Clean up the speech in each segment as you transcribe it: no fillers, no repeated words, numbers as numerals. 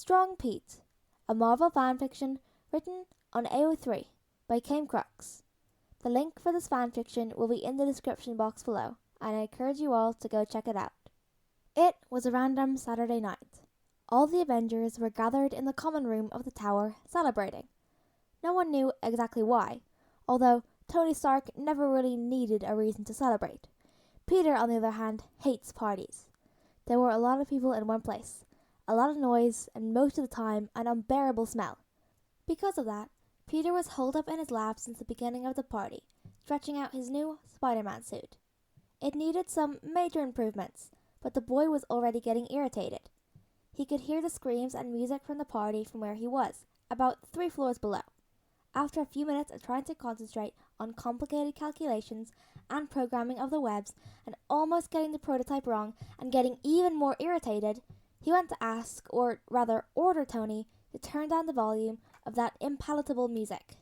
Strong Pete, a Marvel fanfiction written on AO3 by Crux. The link for this fanfiction will be in the description box below, and I encourage you all to go check it out. It was a random Saturday night. All the Avengers were gathered in the common room of the tower celebrating. No one knew exactly why, although Tony Stark never really needed a reason to celebrate. Peter, on the other hand, hates parties. There were a lot of people in one place, a lot of noise, and most of the time an unbearable smell. Because of that, Peter was holed up in his lab since the beginning of the party, stretching out his new Spider-Man suit. It needed some major improvements, but the boy was already getting irritated. He could hear the screams and music from the party from where he was, about 3 floors below. After a few minutes of trying to concentrate on complicated calculations and programming of the webs and almost getting the prototype wrong and getting even more irritated, he went to ask, or rather order Tony to turn down the volume of that impalatable music.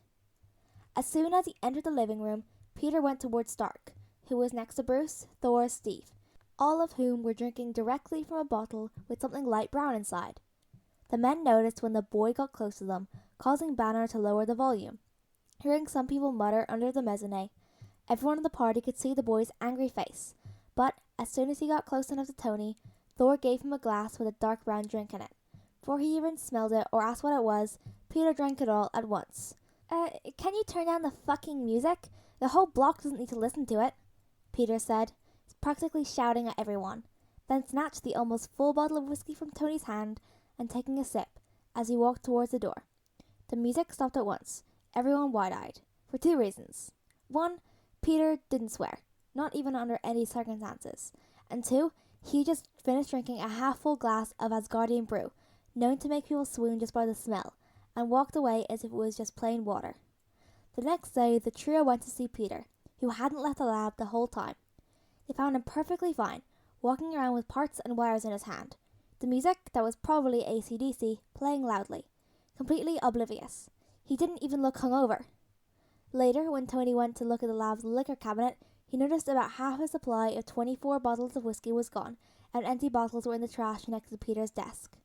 As soon as he entered the living room, Peter went towards Stark, who was next to Bruce, Thor, Steve, all of whom were drinking directly from a bottle with something light brown inside. The men noticed when the boy got close to them, causing Banner to lower the volume. Hearing some people mutter under the mezzanine, everyone in the party could see the boy's angry face, but as soon as he got close enough to Tony, Thor gave him a glass with a dark brown drink in it. Before he even smelled it or asked what it was, Peter drank it all at once. Can you turn down the fucking music? The whole block doesn't need to listen to it," Peter said, practically shouting at everyone, then snatched the almost full bottle of whiskey from Tony's hand and taking a sip as he walked towards the door. The music stopped at once, everyone wide-eyed, for 2 reasons. 1, Peter didn't swear, not even under any circumstances. And 2, he just finished drinking a half-full glass of Asgardian brew, known to make people swoon just by the smell, and walked away as if it was just plain water. The next day, the trio went to see Peter, who hadn't left the lab the whole time. They found him perfectly fine, walking around with parts and wires in his hand, the music, that was probably AC/DC, playing loudly, completely oblivious. He didn't even look hungover. Later, when Tony went to look at the lab's liquor cabinet, he noticed about half his supply of 24 bottles of whiskey was gone, and empty bottles were in the trash next to Peter's desk.